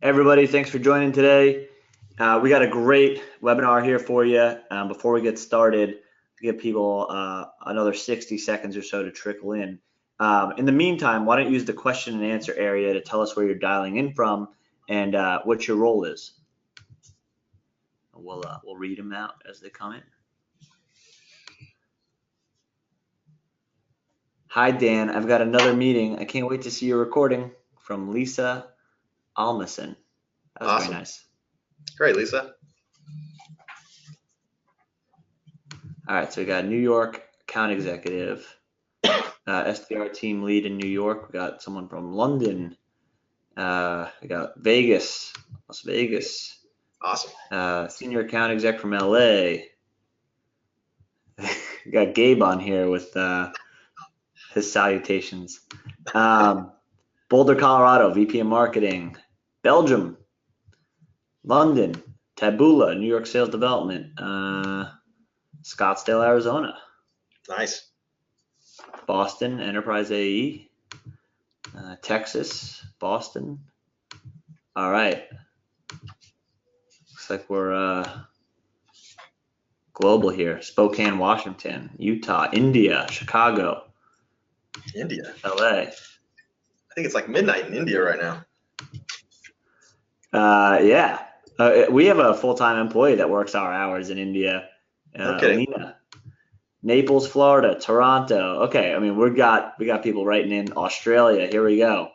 Everybody, thanks for joining today. We got a great webinar here for you. Before we get started, give people another 60 seconds or so to trickle in. In the meantime, why don't you use the question and answer area to tell us where you're dialing in from and what your role is. We'll read them out as they come in. Hi, Dan. I've got another meeting. I can't wait to see your recording. From Lisa Almason. That was Awesome. Very nice. Great, Lisa. All right, so we got New York account executive, SDR team lead in New York. We got someone from London. We got Las Vegas. Awesome. Senior account exec from LA. We got Gabe on here with his salutations. Boulder, Colorado, VP of marketing. Belgium, London, Taboola, New York sales development. Scottsdale, Arizona. Nice. Boston, Enterprise AE. Texas, Boston. All right. Looks like we're global here. Spokane, Washington, Utah, India, Chicago. India. LA. I think it's like midnight in India right now. Yeah. We have a full-time employee that works our hours in India. Okay. Alina. Naples, Florida, Toronto. Okay, I mean we got people writing in Australia. Here we go.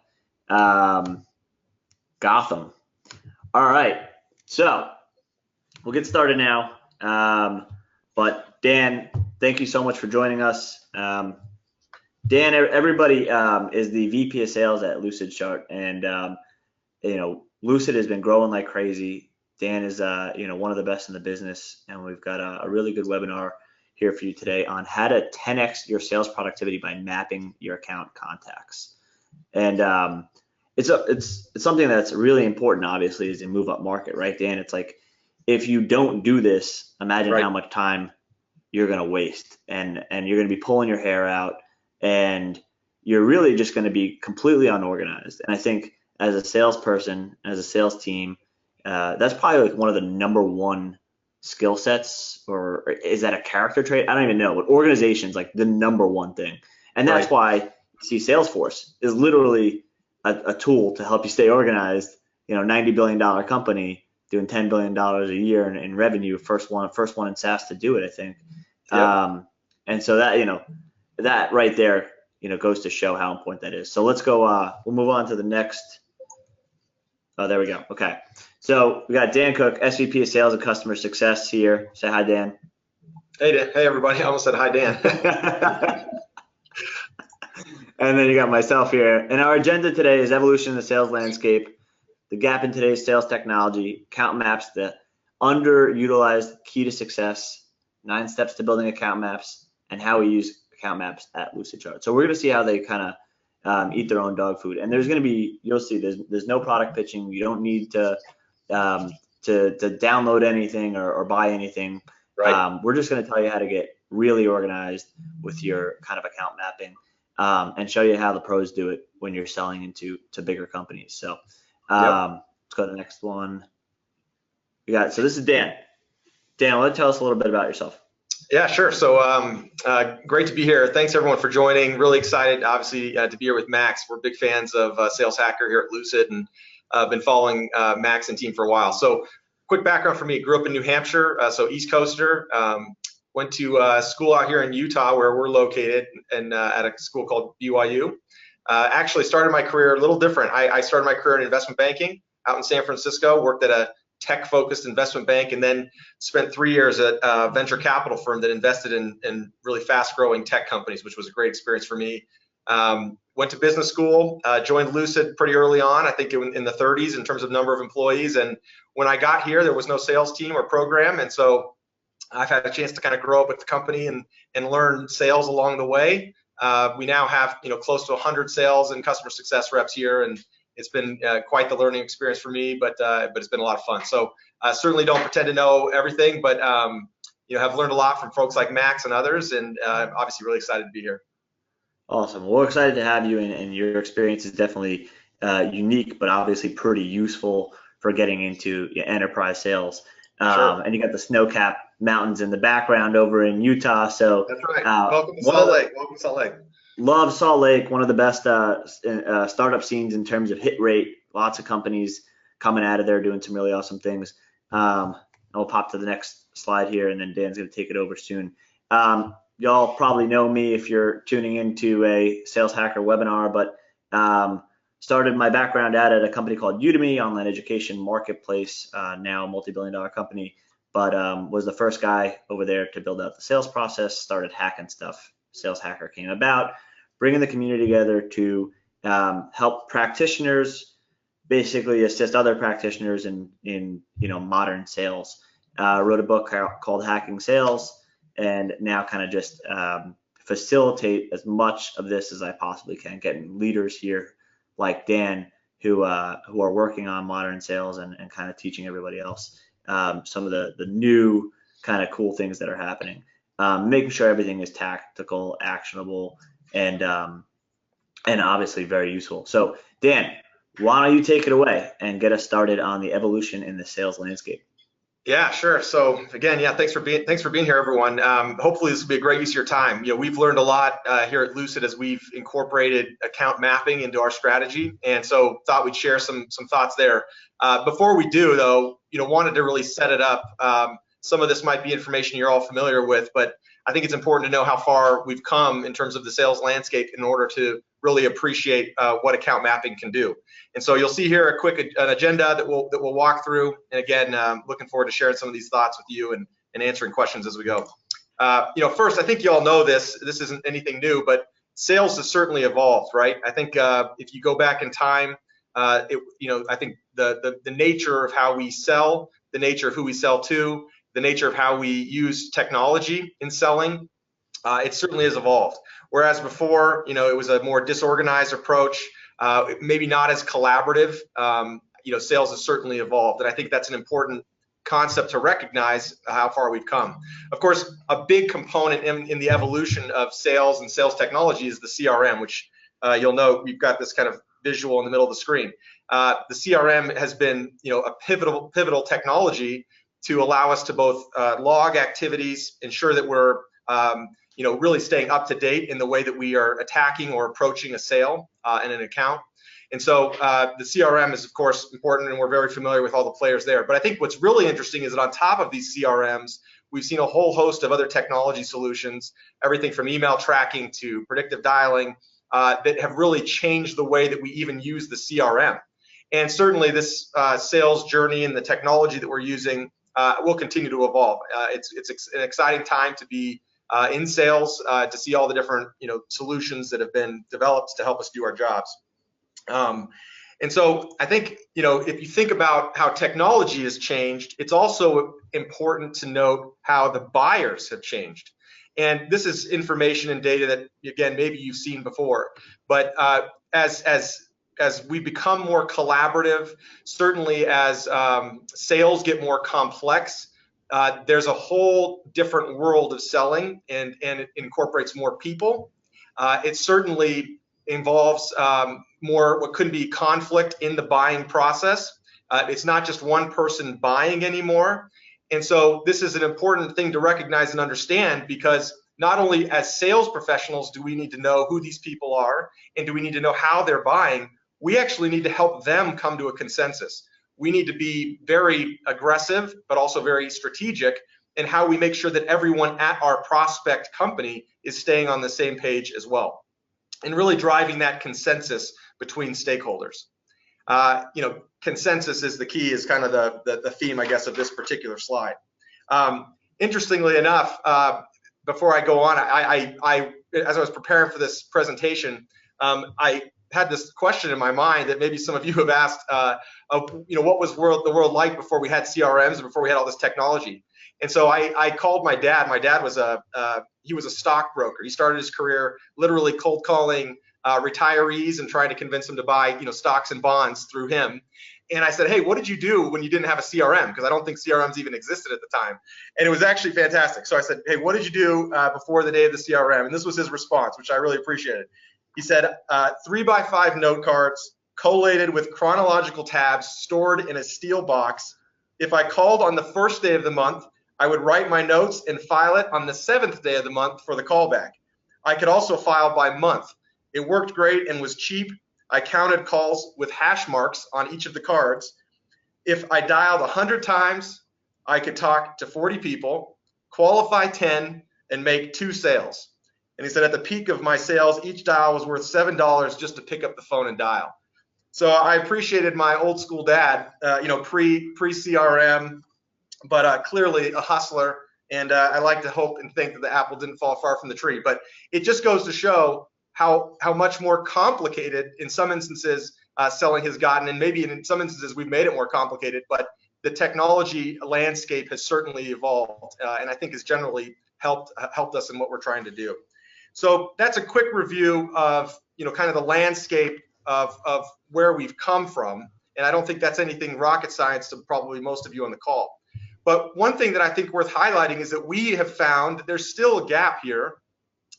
Gotham. All right, so we'll get started now. But Dan, thank you so much for joining us. Dan, everybody is the VP of Sales at Lucidchart, and Lucid has been growing like crazy. Dan is one of the best in the business, and we've got a really good webinar here for you today on how to 10x your sales productivity by mapping your account contacts. And it's something that's really important, obviously, as you move up market, right, Dan? It's like if you don't do this, imagine Right. how much time you're going to waste, and you're going to be pulling your hair out, and you're really just going to be completely unorganized. And I think as a salesperson, as a sales team, that's probably like one of the number one skill sets, or is that a character trait? I don't even know, but organization's like the number one thing. And that's Right. why you see Salesforce is literally a tool to help you stay organized. $90 billion company doing $10 billion a year in revenue, first one in SaaS to do it, I think. Yep. And so that right there, goes to show how important that is. So let's go, we'll move on to the next. Oh, there we go. Okay. So we got Dan Cook, SVP of Sales and Customer Success here. Say hi, Dan. Hey, Dan. Hey, everybody. I almost said hi, Dan. And then you got myself here. And our agenda today is evolution in the sales landscape, the gap in today's sales technology, account maps, the underutilized key to success, 9 steps to building account maps, and how we use account maps at Lucidchart. So we're going to see how they kind of eat their own dog food. And there's going to be, you'll see, there's no product pitching. You don't need to download anything or buy anything. Right. We're just going to tell you how to get really organized with your kind of account mapping, and show you how the pros do it when you're selling into bigger companies. So let's go to the next one. So this is Dan. Dan, why don't you tell us a little bit about yourself? Yeah, sure. So great to be here. Thanks, everyone, for joining. Really excited, obviously, to be here with Max. We're big fans of Sales Hacker here at Lucid, and been following Max and team for a while. So quick background for me. Grew up in New Hampshire, so East Coaster. Went to school out here in Utah, where we're located, and at a school called BYU. Actually started my career a little different. I started my career in investment banking out in San Francisco, worked at a tech-focused investment bank, and then spent 3 years at a venture capital firm that invested in really fast-growing tech companies, which was a great experience for me. Went to business school, joined Lucid pretty early on, I think in the 30s in terms of number of employees. And when I got here, there was no sales team or program, and so I've had a chance to kind of grow up with the company and learn sales along the way. We now have close to 100 sales and customer success reps here, and it's been quite the learning experience for me, but it's been a lot of fun. So certainly don't pretend to know everything, but have learned a lot from folks like Max and others, and obviously really excited to be here. Awesome. Well, we're excited to have you, and your experience is definitely unique, but obviously pretty useful for getting into enterprise sales. Sure. And you got the snow-capped mountains in the background over in Utah. So That's right. Welcome to one of Salt the Lake. Welcome to Salt Lake. love Salt Lake, one of the best startup scenes in terms of hit rate. Lots of companies coming out of there doing some really awesome things. I'll pop to the next slide here, and then Dan's going to take it over soon. Y'all probably know me if you're tuning into a Sales Hacker webinar, but started my background out at a company called Udemy, online education marketplace, now a multi-billion-dollar company, but was the first guy over there to build out the sales process, started hacking stuff. Sales Hacker came about, bringing the community together to help practitioners basically assist other practitioners in modern sales. Wrote a book called Hacking Sales, and now kind of just facilitate as much of this as I possibly can, getting leaders here like Dan who are working on modern sales and kind of teaching everybody else some of the new kind of cool things that are happening, making sure everything is tactical, actionable, and obviously very useful. So Dan, why don't you take it away and get us started on the evolution in the sales landscape? Yeah, sure. So again, yeah, thanks for being here, everyone. Hopefully this will be a great use of your time. We've learned a lot here at Lucid as we've incorporated account mapping into our strategy, and so thought we'd share some thoughts there. Before we do, though, wanted to really set it up. Some of this might be information you're all familiar with, but I think it's important to know how far we've come in terms of the sales landscape in order to really appreciate what account mapping can do. And so you'll see here a quick agenda that we'll walk through. And again, looking forward to sharing some of these thoughts with you and answering questions as we go. First, I think you all know this isn't anything new, but sales has certainly evolved, right? I think if you go back in time, I think the nature of how we sell, the nature of who we sell to, the nature of how we use technology in selling, it certainly has evolved. Whereas before, it was a more disorganized approach, maybe not as collaborative. Sales has certainly evolved, and I think that's an important concept to recognize how far we've come. Of course, a big component in the evolution of sales and sales technology is the CRM, which you'll note we've got this kind of visual in the middle of the screen. The CRM has been, a pivotal technology to allow us to both log activities, ensure that we're really staying up to date in the way that we are attacking or approaching a sale and an account. And so the CRM is, of course, important, and we're very familiar with all the players there. But I think what's really interesting is that on top of these CRMs, we've seen a whole host of other technology solutions, everything from email tracking to predictive dialing, that have really changed the way that we even use the CRM. And certainly this sales journey and the technology that we're using will continue to evolve. It's an exciting time to be in sales, to see all the different solutions that have been developed to help us do our jobs. And so I think if you think about how technology has changed, it's also important to note how the buyers have changed. And this is information and data that, again, maybe you've seen before, but as we become more collaborative, certainly as sales get more complex, there's a whole different world of selling, and it incorporates more people. It certainly involves more what could be conflict in the buying process. It's not just one person buying anymore. And so this is an important thing to recognize and understand, because not only as sales professionals do we need to know who these people are, and do we need to know how they're buying, we actually need to help them come to a consensus. We need to be very aggressive, but also very strategic in how we make sure that everyone at our prospect company is staying on the same page as well, and really driving that consensus between stakeholders. Consensus is the key, is kind of the theme, I guess, of this particular slide. Interestingly enough, before I go on, I as I was preparing for this presentation, I had this question in my mind that maybe some of you have asked, what was the world like before we had CRMs and before we had all this technology? And so I called my dad. My dad was he was a stockbroker. He started his career literally cold calling retirees and trying to convince them to buy stocks and bonds through him. And I said, hey, what did you do when you didn't have a CRM? Because I don't think CRMs even existed at the time. And it was actually fantastic. So I said, hey, what did you do before the day of the CRM? And this was his response, which I really appreciated. He said, 3x5 note cards, collated with chronological tabs stored in a steel box. If I called on the first day of the month, I would write my notes and file it on the 7th day of the month for the callback. I could also file by month. It worked great and was cheap. I counted calls with hash marks on each of the cards. If I dialed 100 times, I could talk to 40 people, qualify 10, and make 2 sales. And he said at the peak of my sales, each dial was worth $7 just to pick up the phone and dial. So I appreciated my old school dad, pre-CRM, but clearly a hustler. And I like to hope and think that the apple didn't fall far from the tree. But it just goes to show how much more complicated in some instances selling has gotten, and maybe in some instances we've made it more complicated, but the technology landscape has certainly evolved, and I think has generally helped us in what we're trying to do. So that's a quick review of kind of the landscape of where we've come from, and I don't think that's anything rocket science to probably most of you on the call. But one thing that I think worth highlighting is that we have found that there's still a gap here.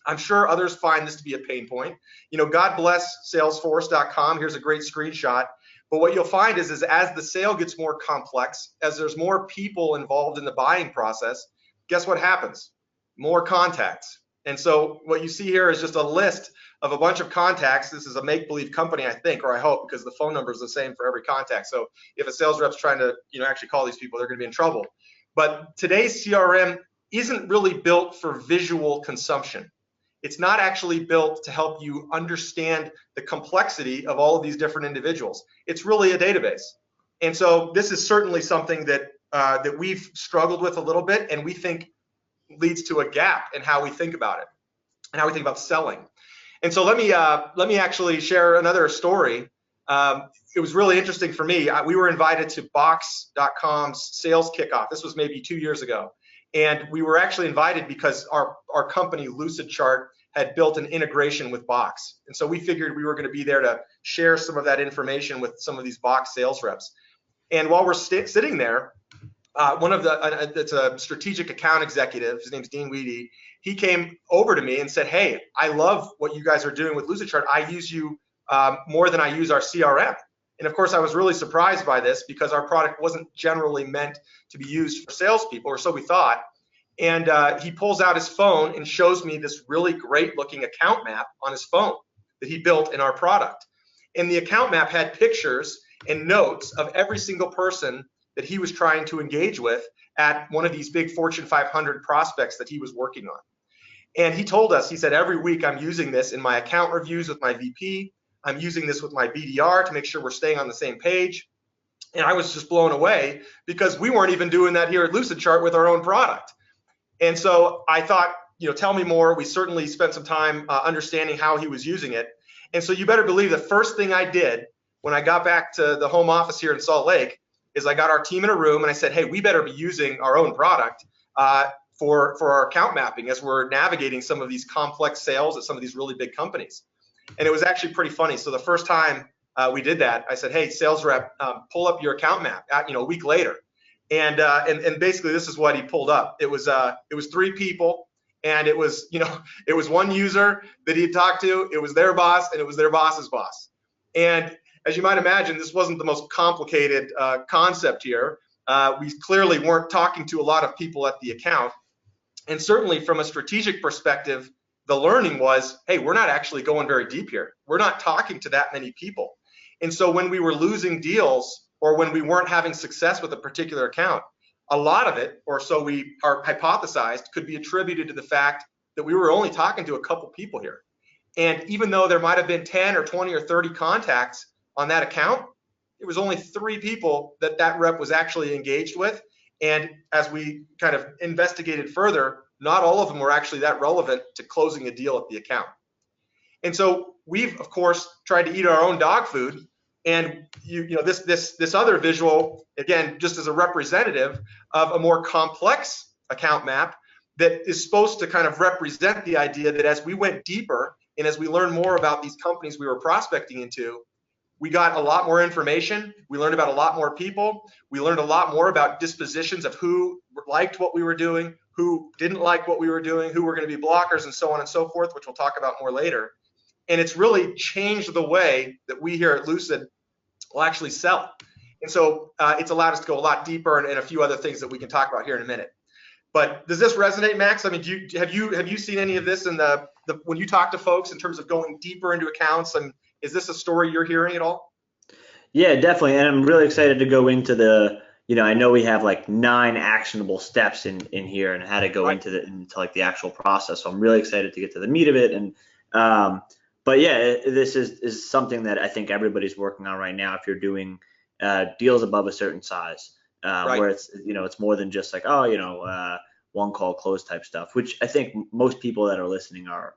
I'm sure others find this to be a pain point. God bless Salesforce.com. Here's a great screenshot. But what you'll find is as the sale gets more complex, as there's more people involved in the buying process, guess what happens? More contacts. And so what you see here is just a list of a bunch of contacts. This is a make-believe company, I think, or I hope, because the phone number is the same for every contact. So if a sales rep's trying to actually call these people, they're going to be in trouble. But today's CRM isn't really built for visual consumption. It's not actually built to help you understand the complexity of all of these different individuals. It's really a database. And so this is certainly something that we've struggled with a little bit, and we think leads to a gap in how we think about it and how we think about selling. And so let me actually share another story. It was really interesting for me. We were invited to Box.com's sales kickoff. This was maybe 2 years ago. And we were actually invited because our company, Lucidchart, had built an integration with Box. And so we figured we were going to be there to share some of that information with some of these Box sales reps. And while we're sitting there, it's a strategic account executive, his name's Dean Weedy, he came over to me and said, hey, I love what you guys are doing with Lucidchart. I use you more than I use our CRM. And of course, I was really surprised by this because our product wasn't generally meant to be used for salespeople, or so we thought. And he pulls out his phone and shows me this really great looking account map on his phone that he built in our product. And the account map had pictures and notes of every single person that he was trying to engage with at one of these big Fortune 500 prospects that he was working on. And he told us, he said, every week I'm using this in my account reviews with my VP. I'm using this with my BDR to make sure we're staying on the same page. And I was just blown away because we weren't even doing that here at Lucidchart with our own product. And so I thought, tell me more. We certainly spent some time understanding how he was using it. And so you better believe the first thing I did when I got back to the home office here in Salt Lake is I got our team in a room and I said, hey, we better be using our own product for our account mapping as we're navigating some of these complex sales at some of these really big companies. And it was actually pretty funny. So the first time we did that, I said, hey, sales rep, pull up your account map a week later. And basically this is what he pulled up. It was 3 people, and it was one user that he talked to, it was their boss, and it was their boss's boss. And as you might imagine, this wasn't the most complicated concept here. We clearly weren't talking to a lot of people at the account. And certainly from a strategic perspective, the learning was, hey, we're not actually going very deep here. We're not talking to that many people. And so when we were losing deals or when we weren't having success with a particular account, a lot of it, or so we are hypothesized, could be attributed to the fact that we were only talking to a couple people here. And even though there might have been 10 or 20 or 30 contacts on that account, it was only 3 people that rep was actually engaged with. And as we kind of investigated further, not all of them were actually that relevant to closing a deal at the account. And so we've, of course, tried to eat our own dog food. And this other visual, again, just as a representative of a more complex account map that is supposed to kind of represent the idea that as we went deeper and as we learned more about these companies we were prospecting into, we got a lot more information. We learned about a lot more people. We learned a lot more about dispositions of who liked what we were doing, who didn't like what we were doing, who were going to be blockers, and so on and so forth, which we'll talk about more later. and it's really changed the way that we here at Lucid will actually sell. And so it's allowed us to go a lot deeper and a few other things that we can talk about here in a minute. But does this resonate, Max? I mean, have you seen any of this in the when you talk to folks in terms of going deeper into accounts? And is this a story you're hearing at all? Yeah, definitely. And I'm really excited to go into the, I know we have like 9 actionable steps in here and how to go into like the actual process. So I'm really excited to get to the meat of it. And but yeah, this is something that I think everybody's working on right now. If you're doing deals above a certain size, where it's it's more than just like one call close type stuff, which I think most people that are listening are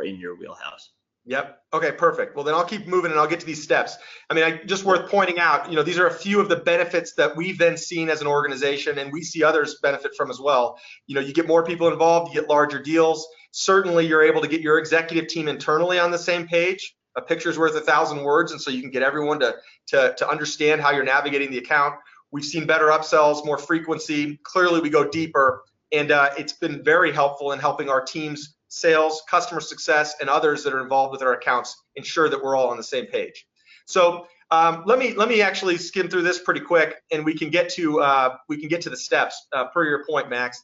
in your wheelhouse. Yep. Okay, perfect. Well, then I'll keep moving and I'll get to these steps. I mean, just worth pointing out, these are a few of the benefits that we've then seen as an organization, and we see others benefit from as well. You get more people involved, you get larger deals. Certainly, you're able to get your executive team internally on the same page. A picture's worth 1,000 words, and so you can get everyone to understand how you're navigating the account. We've seen better upsells, more frequency. Clearly, we go deeper, and it's been very helpful in helping our teams, sales, customer success, and others that are involved with our accounts ensure that we're all on the same page. So let me actually skim through this pretty quick, and we can get to the steps per your point, Max.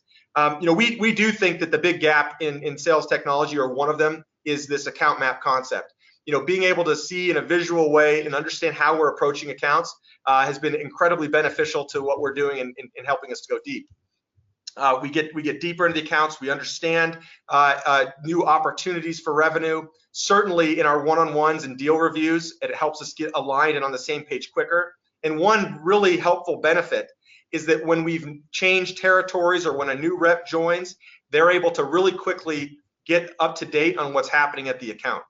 We do think that the big gap in sales technology, or one of them, is this account map concept. Being able to see in a visual way and understand how we're approaching accounts has been incredibly beneficial to what we're doing in helping us to go deep. We get deeper into the accounts. We understand new opportunities for revenue. Certainly in our one-on-ones and deal reviews, it helps us get aligned and on the same page quicker. And one really helpful benefit is that when we've changed territories or when a new rep joins, they're able to really quickly get up to date on what's happening at the account.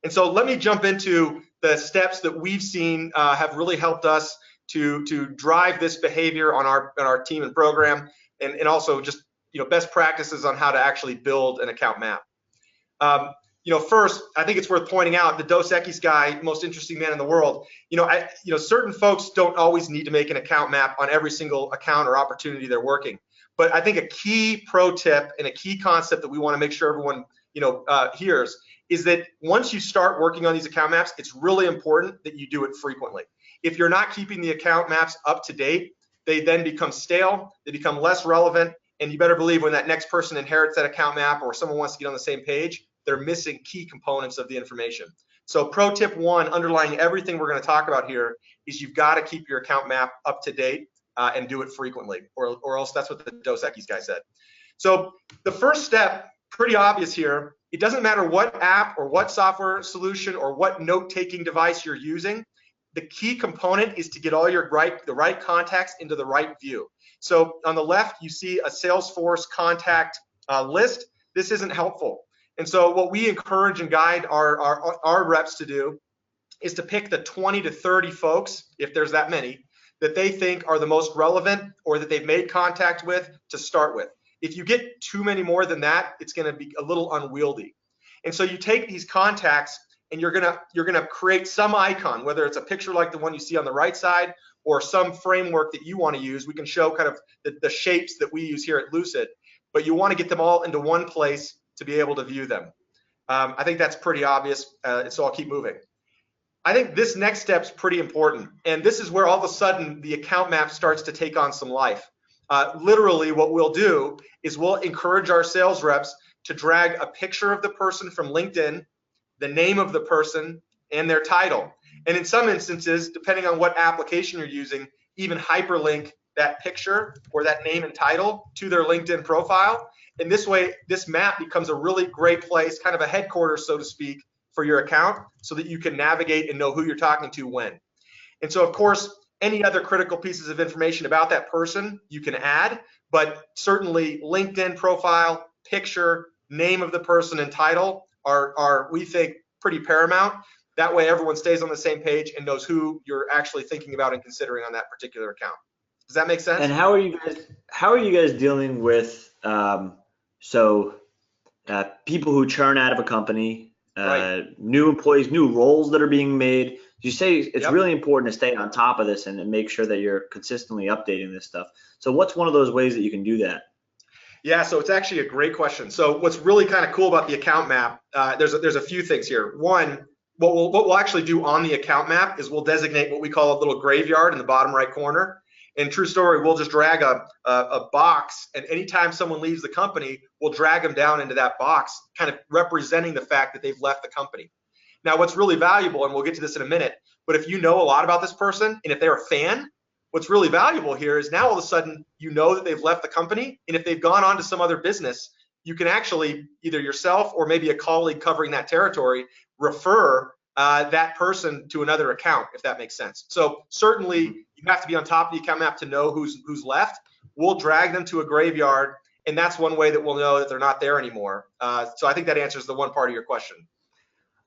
And so let me jump into the steps that we've seen have really helped us to drive this behavior on our team and program. And also just best practices on how to actually build an account map. First, I think it's worth pointing out the Dos Equis guy, most interesting man in the world. Certain folks don't always need to make an account map on every single account or opportunity they're working. But I think a key pro tip and a key concept that we want to make sure everyone hears is that once you start working on these account maps, it's really important that you do it frequently. If you're not keeping the account maps up to date, they then become stale, they become less relevant, and you better believe when that next person inherits that account map or someone wants to get on the same page, they're missing key components of the information. So pro tip 1, underlying everything we're going to talk about here, is you've got to keep your account map up to date and do it frequently, or else that's what the Dos Equis guy said. So the first step, pretty obvious here, it doesn't matter what app or what software solution or what note-taking device you're using. The key component is to get all the right contacts into the right view. So on the left, you see a Salesforce contact list. This isn't helpful. And so what we encourage and guide our reps to do is to pick the 20 to 30 folks, if there's that many, that they think are the most relevant or that they've made contact with to start with. If you get too many more than that, it's going to be a little unwieldy. And so you take these contacts and you're gonna create some icon, whether it's a picture like the one you see on the right side or some framework that you want to use. We can show kind of the shapes that we use here at Lucid, but you want to get them all into one place to be able to view them. I think that's pretty obvious, so I'll keep moving. I think this next step is pretty important, and this is where all of a sudden the account map starts to take on some life. Literally, what we'll do is we'll encourage our sales reps to drag a picture of the person from LinkedIn, the name of the person, and their title. And in some instances, depending on what application you're using, even hyperlink that picture or that name and title to their LinkedIn profile. And this way, this map becomes a really great place, kind of a headquarters, so to speak, for your account so that you can navigate and know who you're talking to when. And so, of course, any other critical pieces of information about that person you can add, but certainly LinkedIn profile, picture, name of the person, and title are we think pretty paramount. That way everyone stays on the same page and knows who you're actually thinking about and considering on that particular account. Does that make sense? And how are you guys dealing with people who churn out of a company, new employees, new roles that are being made? You say it's really important to stay on top of this and make sure that you're consistently updating this stuff. So what's one of those ways that you can do that? Yeah, so it's actually a great question. So what's really kind of cool about the account map, there's a few things here. One, what we'll actually do on the account map is we'll designate what we call a little graveyard in the bottom right corner. And true story, we'll just drag a box, and anytime someone leaves the company, we'll drag them down into that box, kind of representing the fact that they've left the company. Now, what's really valuable, and we'll get to this in a minute, but if you know a lot about this person, and if they're a fan, what's really valuable here is now all of a sudden you know that they've left the company, and if they've gone on to some other business, you can actually either yourself or maybe a colleague covering that territory refer that person to another account, if that makes sense. So certainly you have to be on top of the account map to know who's left. We'll drag them to a graveyard, and that's one way that we'll know that they're not there anymore. So I think that answers the one part of your question.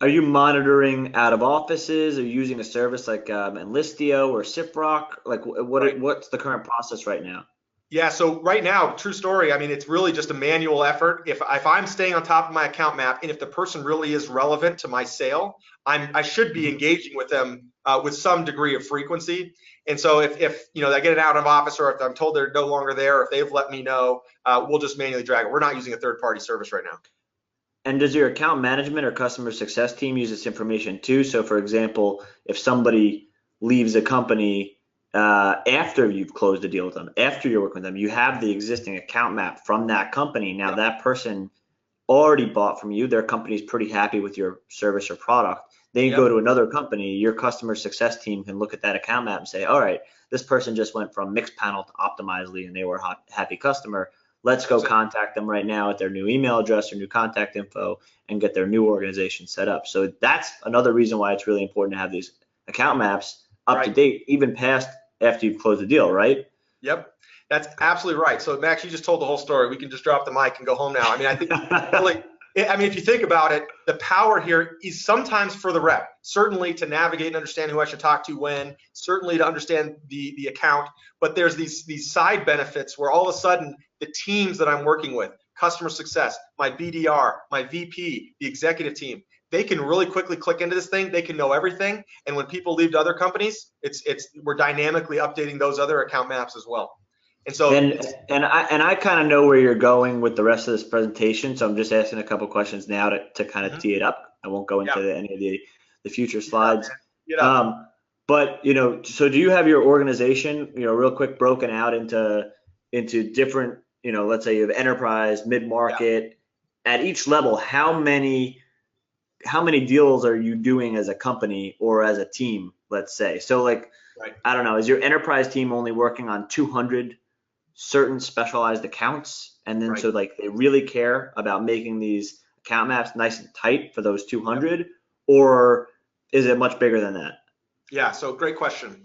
Are you monitoring out of offices? Are you using a service like Enlistio or Siprock? Like Right. what's the current process right now? Yeah, so right now, true story, I mean, it's really just a manual effort. If I'm staying on top of my account map, and if the person really is relevant to my sale, I should be engaging with them with some degree of frequency. And so if you know I get an out of office, or if I'm told they're no longer there, or if they've let me know, we'll just manually drag it. We're not using a third-party service right now. And does your account management or customer success team use this information too? So for example, if somebody leaves a company after you've closed a deal with them, after you're working with them, you have the existing account map from that company. Now Yep. that person already bought from you, their company's pretty happy with your service or product. Then you go Yep. to another company, your customer success team can look at that account map and say, all right, this person just went from Mixpanel to Optimizely and they were a happy customer. Let's go contact them right now at their new email address or new contact info and get their new organization set up. So that's another reason why it's really important to have these account maps up to Right. date, even past after you've closed the deal, right? Yep. That's absolutely right. So Max, you just told the whole story. We can just drop the mic and go home now. I mean, I think really, I mean, if you think about it, the power here is sometimes for the rep, certainly to navigate and understand who I should talk to when, certainly to understand the account, but there's these side benefits where all of a sudden the teams that I'm working with, customer success, my BDR, my VP, the executive team, they can really quickly click into this thing. They can know everything. And when people leave to other companies, we're dynamically updating those other account maps as well. And so And I kind of know where you're going with the rest of this presentation, so I'm just asking a couple questions now to kind of tee it up. I won't go into yeah, any of the future get up, slides. man. Get up. But so do you have your organization, real quick broken out into different, let's say you have enterprise, Yeah, mid-market, at each level, how many deals are you doing as a company or as a team, let's say? So like, right. I don't know, is your enterprise team only working on 200 certain specialized accounts, and then Right. so like they really care about making these account maps nice and tight for those Yep. 200, or is it much bigger than that? Yeah, so great question.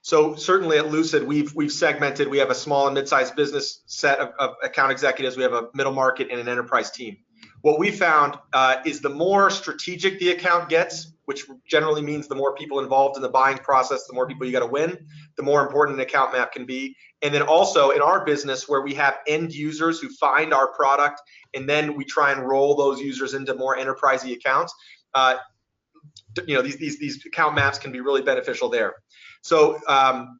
So certainly at Lucid, we've segmented. We have a small and mid-sized business set of account executives. We have a middle market and an enterprise team. What we found is the more strategic the account gets, which generally means the more people involved in the buying process, the more people you got to win, the more important an account map can be. And then also in our business, where we have end users who find our product, and then we try and roll those users into more enterprisey accounts. These account maps can be really beneficial there. So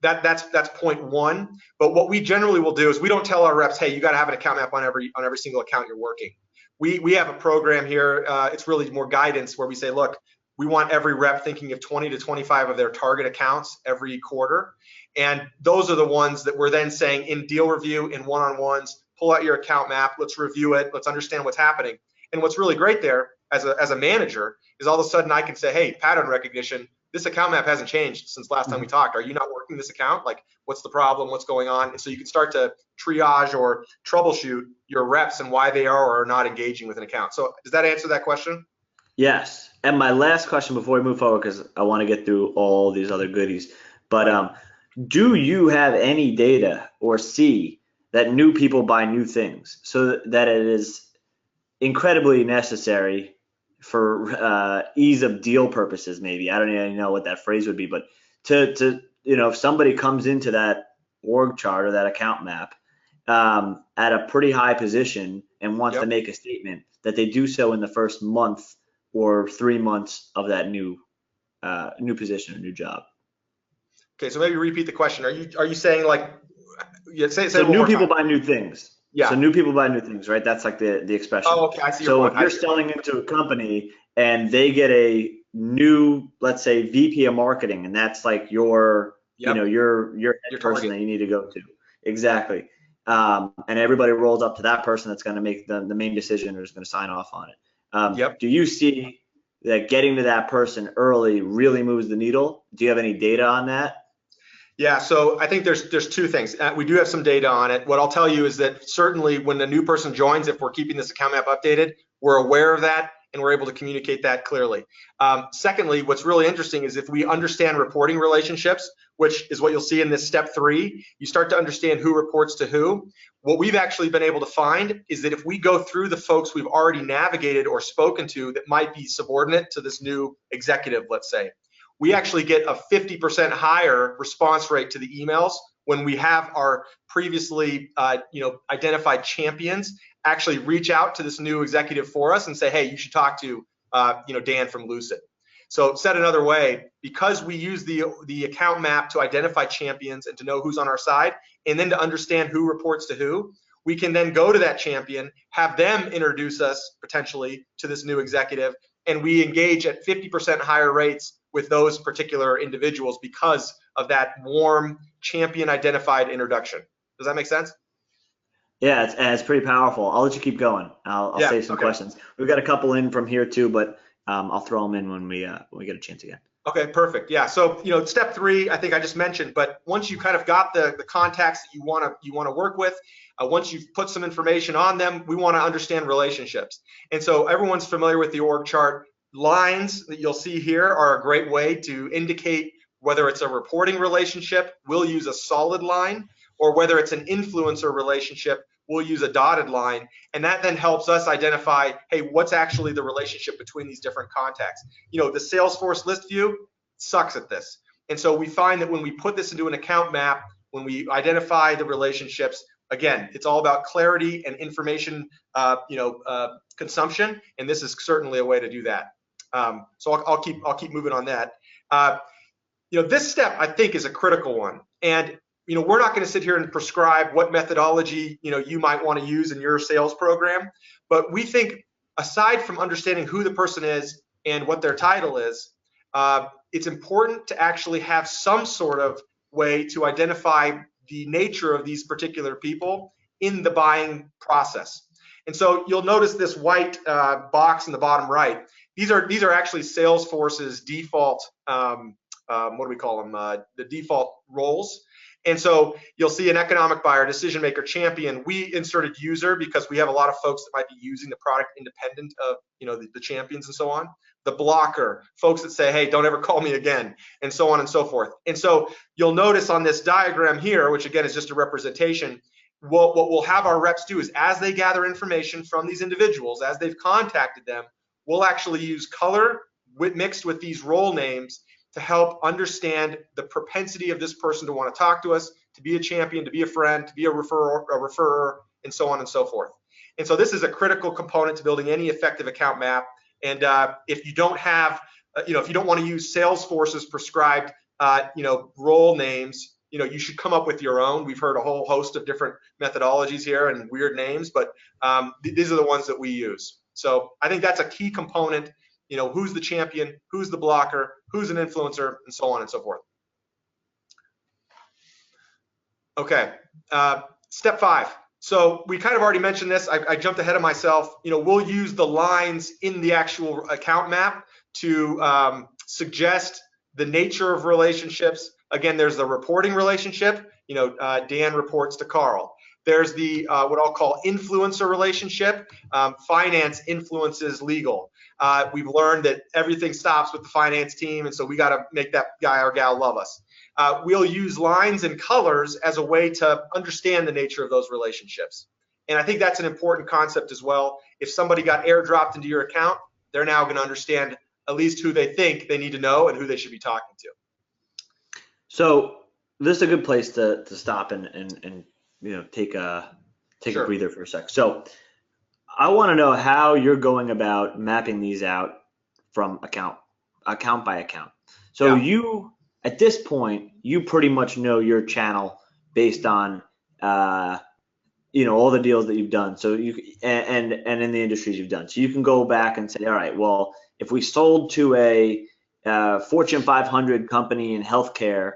that's point one. But what we generally will do is we don't tell our reps, hey, you got to have an account map on every single account you're working. We have a program here. It's really more guidance where we say, look, we want every rep thinking of 20 to 25 of their target accounts every quarter. And those are the ones that we're then saying in deal review, in one-on-ones, pull out your account map, let's review it, let's understand what's happening. And what's really great there as a manager is all of a sudden I can say, hey, pattern recognition, this account map hasn't changed since last time we talked. Are you not working this account? Like, what's the problem? What's going on? And so you can start to triage or troubleshoot your reps and why they are or are not engaging with an account. So does that answer that question? Yes. And my last question before we move forward, because I want to get through all these other goodies, but do you have any data or see that new people buy new things, so that it is incredibly necessary for ease of deal purposes? Maybe I don't even know what that phrase would be, but to if somebody comes into that org chart or that account map at a pretty high position and wants to make a statement, that they do so in the first month or 3 months of that new position or new job. Okay, so maybe repeat the question. Are you saying like, say so it one new more people time. buy new things. Yeah. So new people buy new things, right? That's like the expression. Oh, okay. I see your So point. if you're selling into a company and they get a new, let's say, VP of marketing, and that's like your, Yep. your Your head person target. that you need to go to. Exactly. And everybody rolls up to that person that's going to make the main decision or is going to sign off on it. Yep. Do you see that getting to that person early really moves the needle? Do you have any data on that? Yeah, so I think there's two things. We do have some data on it. What I'll tell you is that certainly when a new person joins, if we're keeping this account map updated, we're aware of that and we're able to communicate that clearly. Secondly, what's really interesting is if we understand reporting relationships, which is what you'll see in this step 3, you start to understand who reports to who. What we've actually been able to find is that if we go through the folks we've already navigated or spoken to that might be subordinate to this new executive, let's say, we actually get a 50% higher response rate to the emails when we have our previously identified champions actually reach out to this new executive for us and say, hey, you should talk to Dan from Lucid. So said another way, because we use the account map to identify champions and to know who's on our side, and then to understand who reports to who, we can then go to that champion, have them introduce us potentially to this new executive, and we engage at 50% higher rates with those particular individuals because of that warm champion identified introduction. Does that make sense? Yeah, it's pretty powerful. I'll let you keep going. I'll Yeah, save some okay. questions. We've got a couple in from here too, but I'll throw them in when we get a chance again. Okay, perfect. Yeah, so step 3, I think I just mentioned, but once you kind of got the contacts that you want to work with, once you've put some information on them, we want to understand relationships. And so everyone's familiar with the org chart. Lines that you'll see here are a great way to indicate whether it's a reporting relationship, we'll use a solid line, or whether it's an influencer relationship, we'll use a dotted line. And that then helps us identify, hey, what's actually the relationship between these different contacts? The Salesforce list view sucks at this. And so we find that when we put this into an account map, when we identify the relationships, again, it's all about clarity and information consumption, and this is certainly a way to do that. So I'll keep moving on that. This step I think is a critical one, and we're not going to sit here and prescribe what methodology you might want to use in your sales program, but we think aside from understanding who the person is and what their title is, it's important to actually have some sort of way to identify the nature of these particular people in the buying process. And so you'll notice this white box in the bottom right. These are actually Salesforce's default, what do we call them? The default roles. And so you'll see an economic buyer, decision maker, champion. We inserted user because we have a lot of folks that might be using the product independent of the champions and so on. The blocker, folks that say, hey, don't ever call me again, and so on and so forth. And so you'll notice on this diagram here, which again is just a representation, what we'll have our reps do is as they gather information from these individuals, as they've contacted them, we'll actually use color mixed with these role names to help understand the propensity of this person to want to talk to us, to be a champion, to be a friend, to be a referrer, and so on and so forth. And so this is a critical component to building any effective account map. And if you don't have, if you don't want to use Salesforce's prescribed, role names, you should come up with your own. We've heard a whole host of different methodologies here and weird names, but these are the ones that we use. So I think that's a key component. Who's the champion, who's the blocker, who's an influencer, and so on and so forth. Okay, step 5. So we kind of already mentioned this. I jumped ahead of myself. We'll use the lines in the actual account map to suggest the nature of relationships. Again, there's the reporting relationship. Dan reports to Carl. There's the what I'll call influencer relationship. Finance influences legal. We've learned that everything stops with the finance team, and so we got to make that guy or gal love us. We'll use lines and colors as a way to understand the nature of those relationships. And I think that's an important concept as well. If somebody got airdropped into your account, they're now going to understand at least who they think they need to know and who they should be talking to. So this is a good place to stop and take a breather for a sec. So I want to know how you're going about mapping these out from account by account. So you, at this point, you pretty much know your channel based on all the deals that you've done. So and in the industries you've done. So you can go back and say, all right, well, if we sold to a Fortune 500 company in healthcare,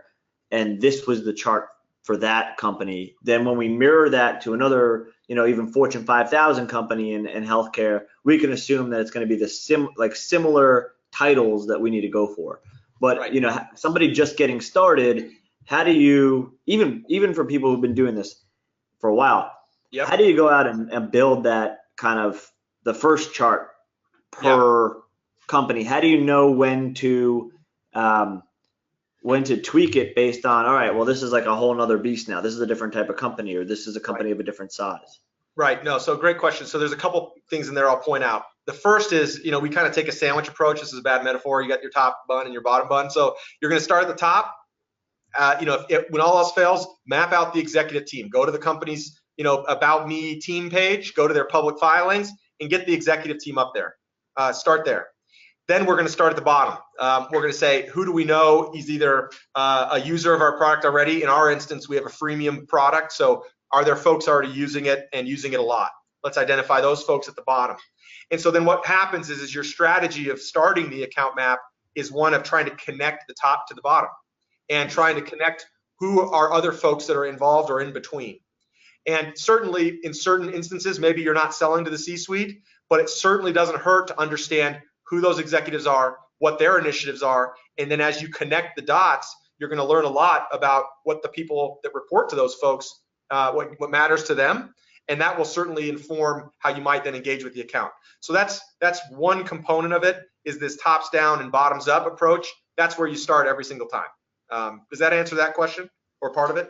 and this was the chart for that company, then when we mirror that to another, even Fortune 5,000 company in healthcare, we can assume that it's going to be the similar titles that we need to go for. But right. Somebody just getting started, how do you, even for people who've been doing this for a while, Yep. how do you go out and build that kind of the first chart per company? How do you know when to tweak it based on, all right, well, this is like a whole nother beast now. This is a different type of company, or this is a company of a different size. Right. No, so great question. So there's a couple things in there I'll point out. The first is, we kind of take a sandwich approach. This is a bad metaphor. You got your top bun and your bottom bun. So you're going to start at the top. When all else fails, map out the executive team. Go to the company's, about me team page, go to their public filings and get the executive team up there. Start there. Then we're going to start at the bottom. We're going to say, who do we know is either a user of our product already? In our instance, we have a freemium product. So are there folks already using it and using it a lot? Let's identify those folks at the bottom. And so then what happens is your strategy of starting the account map is one of trying to connect the top to the bottom and trying to connect who are other folks that are involved or in between. And certainly in certain instances, maybe you're not selling to the C-suite, but it certainly doesn't hurt to understand who those executives are, what their initiatives are. And then as you connect the dots, you're going to learn a lot about what the people that report to those folks, what matters to them. And that will certainly inform how you might then engage with the account. So that's one component of it, is this tops down and bottoms up approach. That's where you start every single time. Does that answer that question or part of it?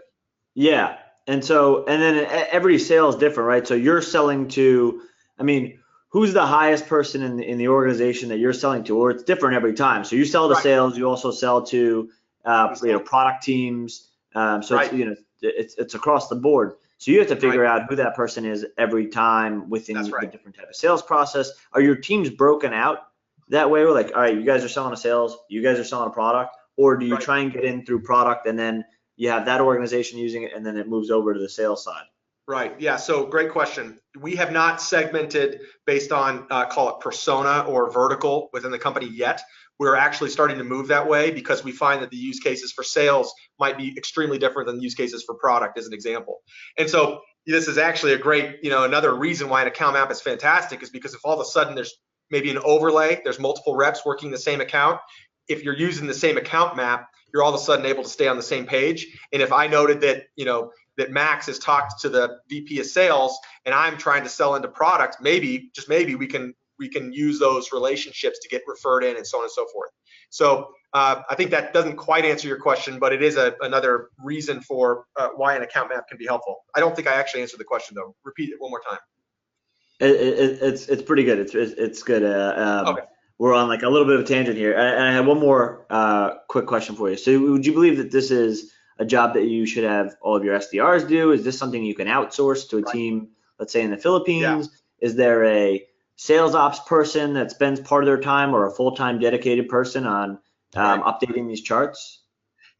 Yeah. And then every sale is different, right? So you're selling to, who's the highest person in the organization that you're selling to, or it's different every time. So you sell to sales, you also sell to product teams. It's across the board. So you have to figure out who that person is every time within the different type of sales process. Are your teams broken out that way? We're like, all right, you guys are selling a sales, you guys are selling a product, or do you try and get in through product and then you have that organization using it and then it moves over to the sales side? Right. Yeah. So great question. We have not segmented based on call it persona or vertical within the company yet. We're actually starting to move that way because we find that the use cases for sales might be extremely different than the use cases for product, as an example. And so this is actually a great, another reason why an account map is fantastic is because if all of a sudden there's maybe an overlay, there's multiple reps working the same account. If you're using the same account map, you're all of a sudden able to stay on the same page. And if I noted that, that Max has talked to the VP of sales and I'm trying to sell into product, maybe, just maybe we can use those relationships to get referred in and so on and so forth. So I think that doesn't quite answer your question, but it is another reason for why an account map can be helpful. I don't think I actually answered the question though. Repeat it one more time. It's pretty good. It's good. Okay. We're on like a little bit of a tangent here. And I have one more quick question for you. So would you believe that this is a job that you should have all of your SDRs do? Is this something you can outsource to a team, let's say in the Philippines? Yeah. Is there a sales ops person that spends part of their time or a full-time dedicated person on updating these charts?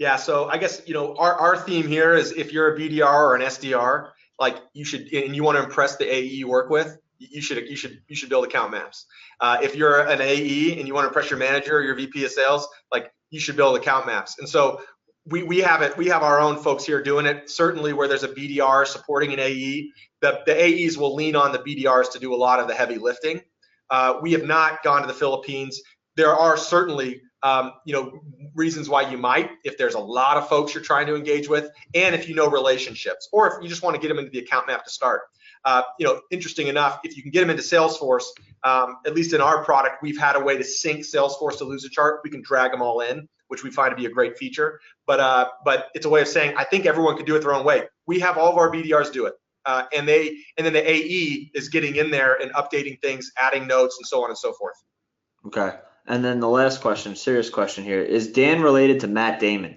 Yeah, so I guess, our theme here is if you're a BDR or an SDR, like you should, and you want to impress the AE you work with, you should build account maps. If you're an AE and you want to impress your manager or your VP of sales, like you should build account maps. And so we have our own folks here doing it. Certainly where there's a BDR supporting an AE, the AEs will lean on the BDRs to do a lot of the heavy lifting. We have not gone to the Philippines. There are certainly reasons why you might, if there's a lot of folks you're trying to engage with, and if you know relationships, or if you just want to get them into the account map to start. Interesting enough, if you can get them into Salesforce, at least in our product, we've had a way to sync Salesforce to Lucidchart. We can drag them all in, which we find to be a great feature. But it's a way of saying, I think everyone could do it their own way. We have all of our BDRs do it. And then the AE is getting in there and updating things, adding notes, and so on and so forth. Okay. And then the last question, serious question here, is Dan related to Matt Damon?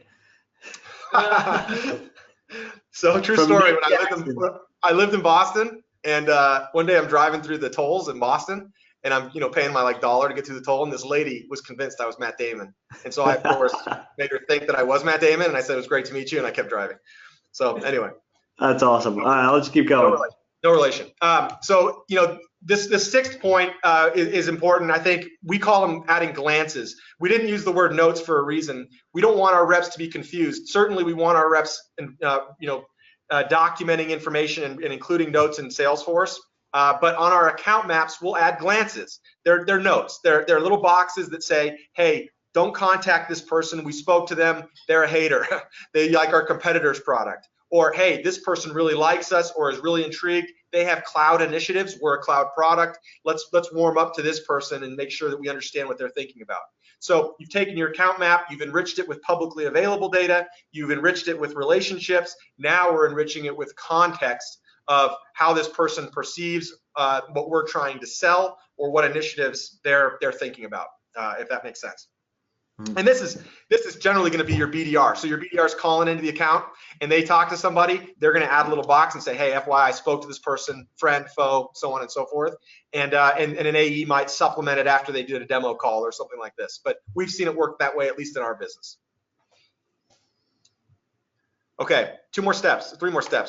So true story. When I lived in Boston, and one day I'm driving through the tolls in Boston, and I'm paying my $1 to get through the toll, and this lady was convinced I was Matt Damon, and so I of course made her think that I was Matt Damon, and I said it was great to meet you, and I kept driving. So anyway. That's awesome. All right, let's keep going. No relation. So, this sixth point is important. I think we call them adding glances. We didn't use the word notes for a reason. We don't want our reps to be confused. Certainly, we want our reps, documenting information and including notes in Salesforce. But on our account maps, we'll add glances. They're notes. They're little boxes that say, hey, don't contact this person. We spoke to them. They're a hater. They like our competitor's product. Or, hey, this person really likes us or is really intrigued. They have cloud initiatives. We're a cloud product. Let's warm up to this person and make sure that we understand what they're thinking about. So you've taken your account map, you've enriched it with publicly available data, you've enriched it with relationships. Now we're enriching it with context of how this person perceives what we're trying to sell or what initiatives they're thinking about, if that makes sense. And this is generally going to be your BDR. So your BDR is calling into the account and they talk to somebody, they're going to add a little box and say, hey, FYI, I spoke to this person, friend, foe, so on and so forth. And an AE might supplement it after they did a demo call or something like this. But we've seen it work that way, at least in our business. Okay, three more steps.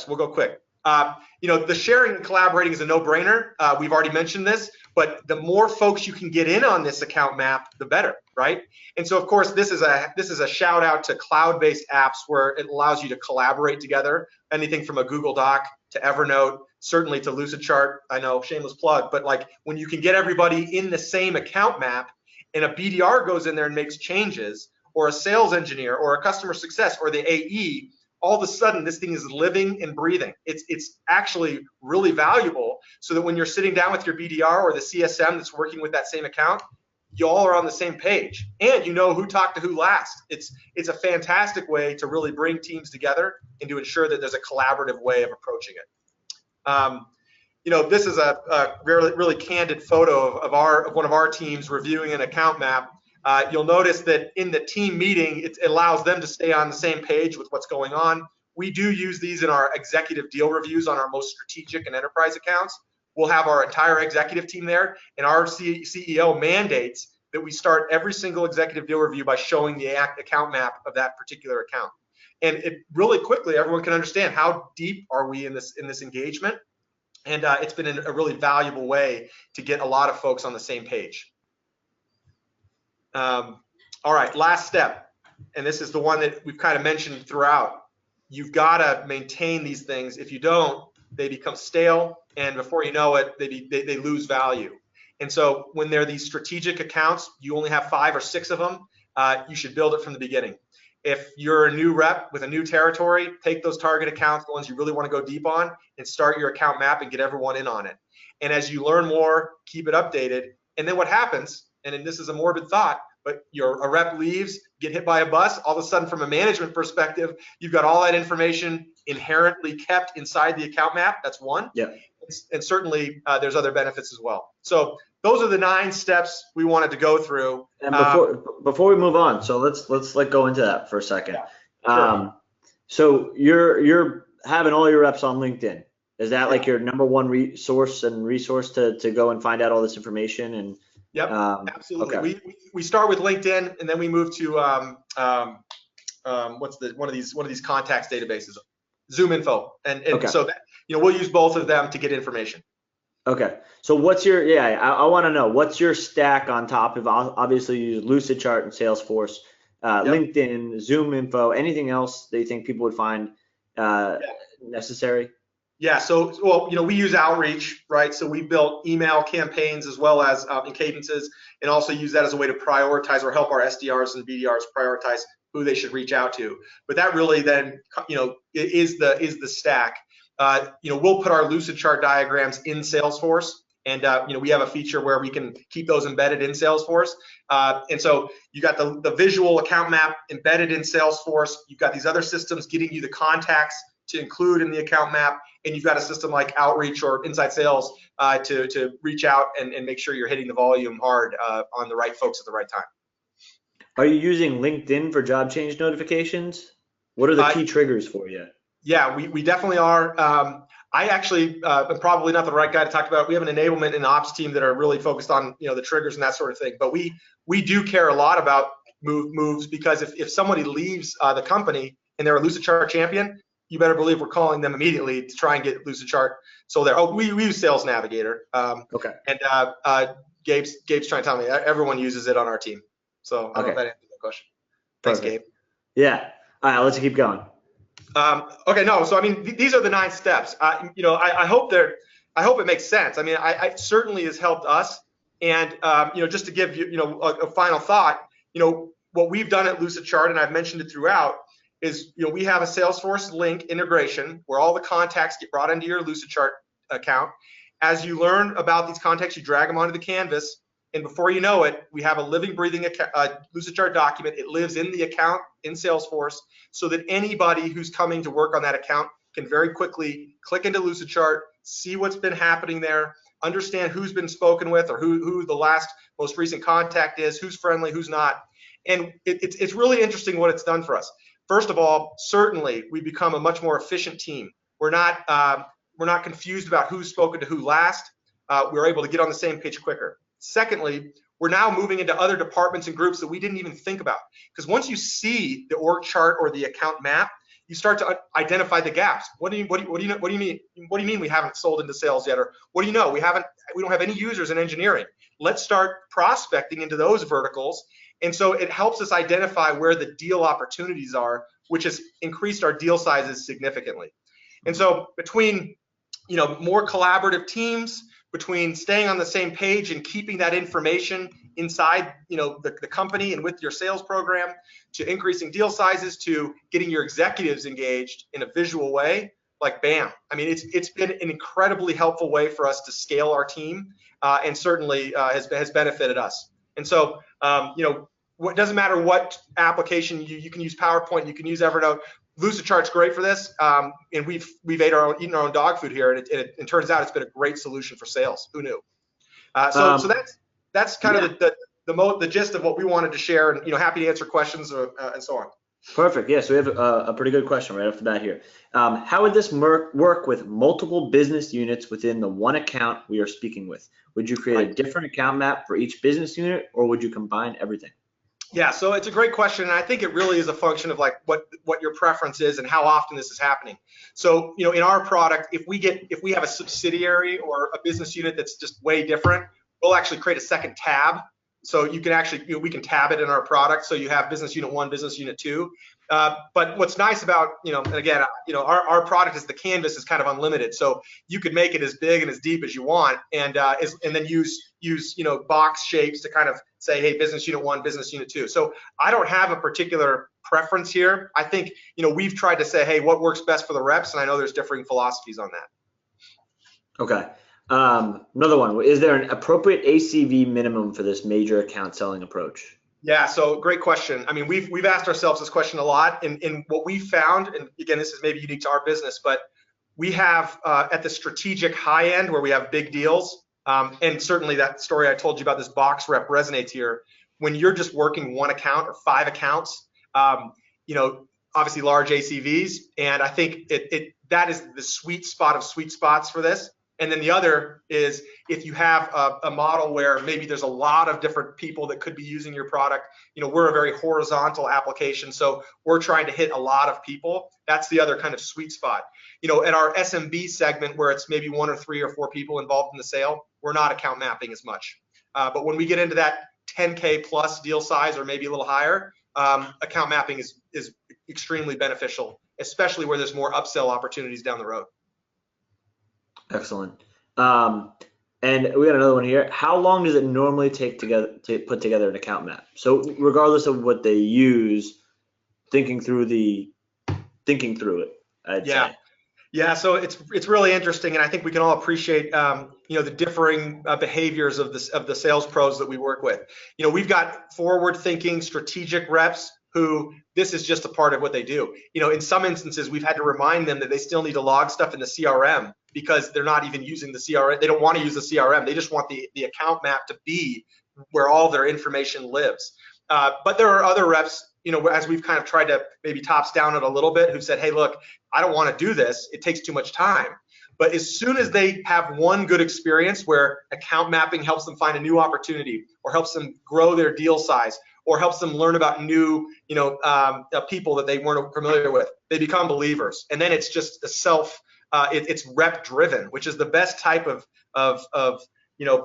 We'll go quick. The sharing and collaborating is a no-brainer. We've already mentioned this, but the more folks you can get in on this account map, the better, right? And so, of course, this is a shout out to cloud-based apps where it allows you to collaborate together. Anything from a Google Doc to Evernote, certainly to Lucidchart. I know, shameless plug, but like when you can get everybody in the same account map, and a BDR goes in there and makes changes, or a sales engineer, or a customer success, or the AE. All of a sudden, this thing is living and breathing. It's actually really valuable so that when you're sitting down with your BDR or the CSM that's working with that same account, you all are on the same page and you know who talked to who last. It's a fantastic way to really bring teams together and to ensure that there's a collaborative way of approaching it. This is a really candid photo of one of our teams reviewing an account map. You'll notice that in the team meeting, it allows them to stay on the same page with what's going on. We do use these in our executive deal reviews on our most strategic and enterprise accounts. We'll have our entire executive team there, and our CEO mandates that we start every single executive deal review by showing the account map of that particular account. And it really quickly, everyone can understand how deep are we in this engagement. And it's been a really valuable way to get a lot of folks on the same page. All right, last step, and this is the one that we've kind of mentioned throughout. You've got to maintain these things. If you don't, they become stale, and before you know it, they lose value. And so when they're these strategic accounts, you only have 5 or 6 of them, you should build it from the beginning. If you're a new rep with a new territory, take those target accounts, the ones you really want to go deep on, and start your account map and get everyone in on it. And as you learn more, keep it updated. And then what happens, and this is a morbid thought, but a rep leaves, get hit by a bus, all of a sudden from a management perspective, you've got all that information inherently kept inside the account map. That's one. Yeah. And certainly there's other benefits as well. So those are the 9 steps we wanted to go through. And before we move on, so let's go into that for a second. Yeah, sure. So you're having all your reps on LinkedIn. Is that like your number one resource to go and find out all this information? And yep, absolutely. Okay. We start with LinkedIn, and then we move to one of these contacts databases, Zoom Info, and okay. So that, we'll use both of them to get information. Okay. So what's your I want to know what's your stack on top of, obviously you use Lucidchart and Salesforce, yep. LinkedIn, Zoom Info, anything else that you think people would find necessary? Yeah, so we use outreach, right? So we built email campaigns as well as in cadences, and also use that as a way to prioritize or help our SDRs and BDRs prioritize who they should reach out to. But that really then, is the stack. We'll put our Lucidchart diagrams in Salesforce, and we have a feature where we can keep those embedded in Salesforce. And so you got the visual account map embedded in Salesforce. You've got these other systems getting you the contacts to include in the account map, and you've got a system like Outreach or Inside Sales to reach out and make sure you're hitting the volume hard on the right folks at the right time. Are you using LinkedIn for job change notifications? What are the key triggers for you? Yeah, we definitely are. I actually am probably not the right guy to talk about. We have an enablement and ops team that are really focused on the triggers and that sort of thing. But we do care a lot about moves, because if somebody leaves the company and they're a Lucidchart champion, you better believe we're calling them immediately to try and get Lucidchart sold there. Oh, we use Sales Navigator. Okay. And Gabe's trying to tell me everyone uses it on our team. So I don't know if that answers the question. Thanks, Perfect. Gabe. Yeah. All right, let's keep going. Okay, no. So I mean, these are the 9 steps. I hope it makes sense. I mean, I certainly has helped us. And just to give you, a final thought, what we've done at Lucidchart, and I've mentioned it throughout, is we have a Salesforce link integration where all the contacts get brought into your Lucidchart account. As you learn about these contacts, you drag them onto the canvas, and before you know it, we have a living, breathing Lucidchart document. It lives in the account in Salesforce, so that anybody who's coming to work on that account can very quickly click into Lucidchart, see what's been happening there, understand who's been spoken with, or who the most recent contact is, who's friendly, who's not. And it's really interesting what it's done for us. First of all, certainly we become a much more efficient team. We're not confused about who's spoken to who last. We're able to get on the same page quicker. Secondly, we're now moving into other departments and groups that we didn't even think about. Because once you see the org chart or the account map, you start to identify the gaps. What do you mean we haven't sold into sales yet? Or what do you know? We don't have any users in engineering. Let's start prospecting into those verticals. And so it helps us identify where the deal opportunities are, which has increased our deal sizes significantly. And so between more collaborative teams, between staying on the same page and keeping that information inside the company and with your sales program, to increasing deal sizes, to getting your executives engaged in a visual way, like bam. I mean, it's been an incredibly helpful way for us to scale our team, and certainly has benefited us. And so it doesn't matter what application you can use PowerPoint, you can use Evernote. Lucidchart's great for this, and we've eaten our own dog food here, and it turns out it's been a great solution for sales. Who knew? So that's kind of the gist of what we wanted to share, and happy to answer questions and so on. Perfect. Yeah, so we have a pretty good question right off the bat here. How would this work with multiple business units within the one account we are speaking with? Would you create a different account map for each business unit, or would you combine everything? Yeah, so it's a great question, and I think it really is a function of like what your preference is and how often this is happening. So in our product, if we have a subsidiary or a business unit that's just way different, we'll actually create a second tab. So you can actually we can tab it in our product, so you have business unit 1, business unit 2. But what's nice about and again our product is the canvas is kind of unlimited, so you could make it as big and as deep as you want, and then use box shapes to kind of say, hey, business unit 1, business unit 2. So I don't have a particular preference here. I think we've tried to say, hey, what works best for the reps, and I know there's differing philosophies on that. Okay. Another one, is there an appropriate ACV minimum for this major account selling approach? Yeah, so great question. I mean, we've asked ourselves this question a lot, and what we found, and again, this is maybe unique to our business, but we have at the strategic high end where we have big deals, and certainly that story I told you about this box rep resonates here. When you're just working one account or 5 accounts, obviously large ACVs, and I think that is the sweet spot of sweet spots for this. And then the other is if you have a model where maybe there's a lot of different people that could be using your product. We're a very horizontal application, so we're trying to hit a lot of people. That's the other kind of sweet spot. At our SMB segment, where it's maybe 1 or 3 or 4 people involved in the sale, we're not account mapping as much. But when we get into that 10K plus deal size or maybe a little higher, account mapping is extremely beneficial, especially where there's more upsell opportunities down the road. Excellent. And we got another one here. How long does it normally take to put together an account map? So regardless of what they use, thinking through it, I'd say. Yeah, so it's really interesting, and I think we can all appreciate the differing behaviors of the sales pros that we work with. We've got forward-thinking, strategic reps who this is just a part of what they do. In some instances, we've had to remind them that they still need to log stuff in the CRM because they're not even using the CRM. They don't want to use the CRM. They just want the account map to be where all their information lives. But there are other reps, as we've kind of tried to maybe tops down it a little bit, who've said, hey, look, I don't want to do this. It takes too much time. But as soon as they have one good experience where account mapping helps them find a new opportunity or helps them grow their deal size or helps them learn about new, people that they weren't familiar with. They become believers, and then it's just a it's rep driven, which is the best type of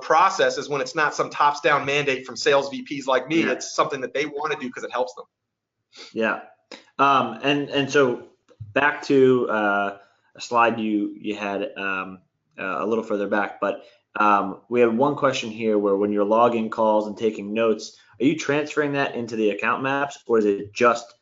process, is when it's not some tops down mandate from sales VPs like me. Yeah. It's something that they want to do because it helps them. Yeah. And so back to a slide you had a little further back, but we have one question here where when you're logging calls and taking notes, are you transferring that into the account maps, or is it just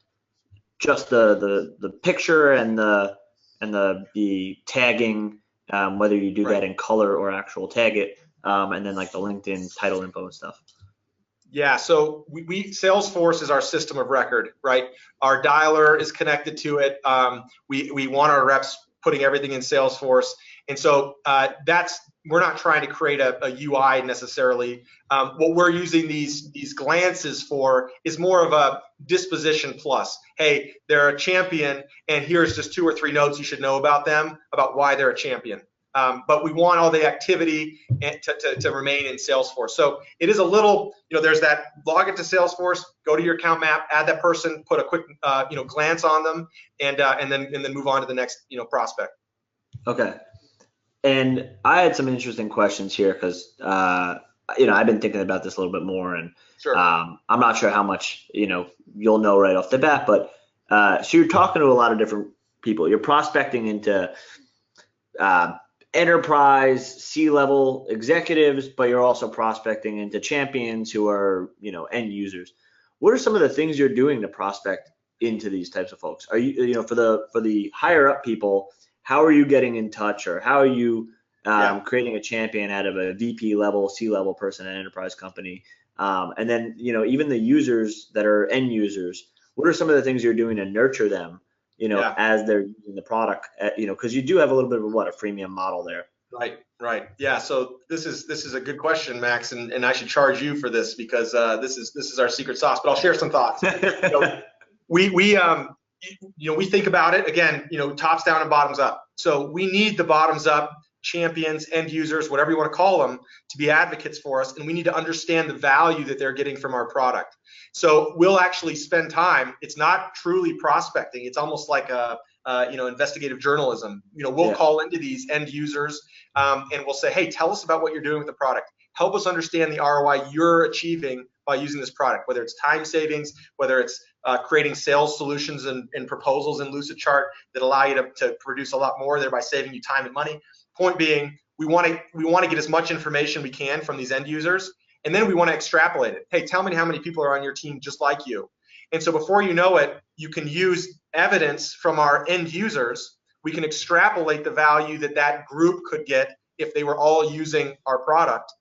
the picture and the tagging, whether you do that in color or actual tag it, and then like the LinkedIn title info and stuff? Yeah, so we Salesforce is our system of record, right? Our dialer is connected to it. We want our reps putting everything in Salesforce, and so we're not trying to create a UI necessarily. What we're using these glances for is more of a disposition plus. Hey, they're a champion, and here's just 2 or 3 notes you should know about them, about why they're a champion. But we want all the activity to remain in Salesforce. So it is a little, there's that log into Salesforce, go to your account map, add that person, put a quick, glance on them, and then move on to the next, prospect. Okay. And I had some interesting questions here because, I've been thinking about this a little bit more, and sure. I'm not sure how much, you'll know right off the bat, but so you're talking to a lot of different people. You're prospecting into enterprise C-level executives, but you're also prospecting into champions who are, end users. What are some of the things you're doing to prospect into these types of folks? Are you, for the higher up people, how are you getting in touch, or how are you creating a champion out of a VP level, C-level person at an enterprise company? And then, even the users that are end users, what are some of the things you're doing to nurture them, as they're using the product, because you do have a little bit of a freemium model there. Right. Yeah. So this is a good question, Max, and I should charge you for this because this is our secret sauce. But I'll share some thoughts. We think about it again, tops down and bottoms up. So we need the bottoms up champions, end users, whatever you want to call them, to be advocates for us, and we need to understand the value that they're getting from our product. So we'll actually spend time. It's not truly prospecting. It's almost like investigative journalism. We'll call into these end users and we'll say, hey, tell us about what you're doing with the product. Help us understand the ROI you're achieving by using this product, whether it's time savings, whether it's creating sales solutions and proposals in Lucidchart that allow you to produce a lot more, thereby saving you time and money. Point being, we want to get as much information we can from these end users, and then we want to extrapolate it. Hey, tell me how many people are on your team just like you. And so before you know it, you can use evidence from our end users. We can extrapolate the value that group could get if they were all using our product.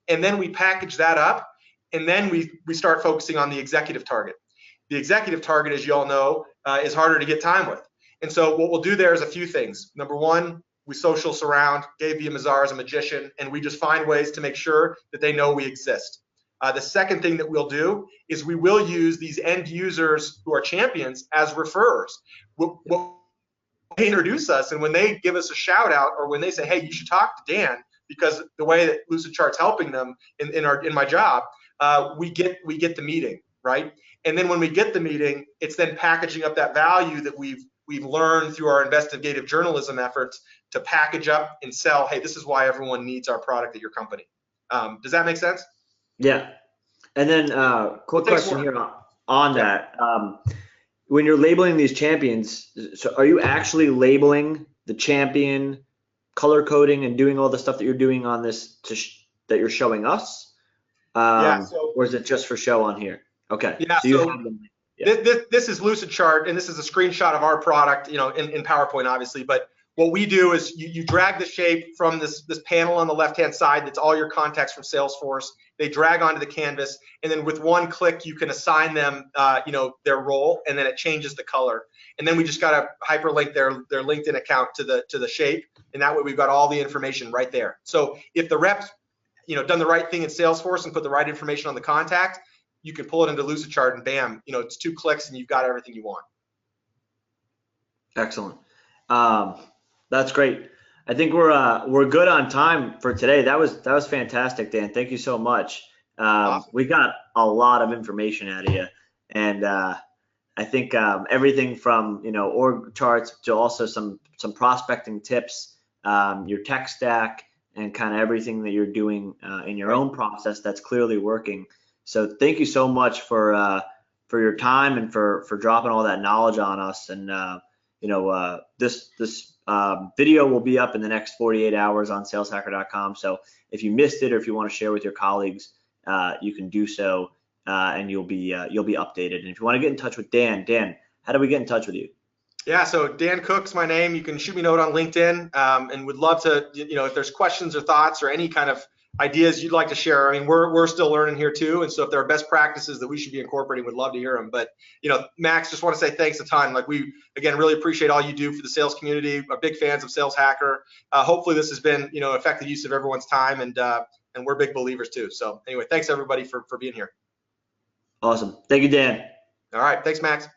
And then we package that up, and then we start focusing on the executive target. The executive target, as you all know, is harder to get time with. And so what we'll do there is a few things. Number one, we social surround. Gabe Mazar is a magician, and we just find ways to make sure that they know we exist. The second thing that we'll do is we will use these end users who are champions as referrers. They introduce us, and when they give us a shout out, or when they say, hey, you should talk to Dan because the way that Lucidchart's helping them in my job, we get the meeting, right? And then when we get the meeting, it's then packaging up that value that we've learned through our investigative journalism efforts to package up and sell. Hey, this is why everyone needs our product at your company. Does that make sense? Yeah. And then quick question here on that. When you're labeling these champions, so are you actually labeling the champion, color coding, and doing all the stuff that you're doing on this that you're showing us? Or is it just for show on here? Okay. Yeah. This is Lucidchart, and this is a screenshot of our product, in PowerPoint, obviously. But what we do is you drag the shape from this panel on the left-hand side. That's all your contacts from Salesforce. They drag onto the canvas, and then with one click, you can assign them, their role, and then it changes the color. And then we just got to hyperlink their LinkedIn account to the shape, and that way we've got all the information right there. So if the rep's, done the right thing in Salesforce and put the right information on the contact, you can pull it into Lucidchart, and bam, it's 2 clicks, and you've got everything you want. Excellent. That's great. I think we're good on time for today. That was fantastic, Dan. Thank you so much. Awesome. We got a lot of information out of you, and I think everything from org charts to also some prospecting tips, your tech stack, and kind of everything that you're doing in your own process that's clearly working. So thank you so much for your time and for dropping all that knowledge on us. And this video will be up in the next 48 hours on saleshacker.com. So if you missed it or if you want to share with your colleagues, you can do so, and you'll be updated. And if you want to get in touch with Dan, how do we get in touch with you? Yeah, so Dan Cook's my name. You can shoot me a note on LinkedIn, and would love to, if there's questions or thoughts or any kind of ideas you'd like to share. I mean, we're still learning here too, and so if there are best practices that we should be incorporating, we'd love to hear them. But Max, just want to say thanks a ton. Like, we again really appreciate all you do for the sales community. We're big fans of Sales Hacker. Hopefully this has been effective use of everyone's time, and we're big believers too. So anyway, thanks everybody for being here. Awesome. Thank you, Dan. All right, thanks, Max.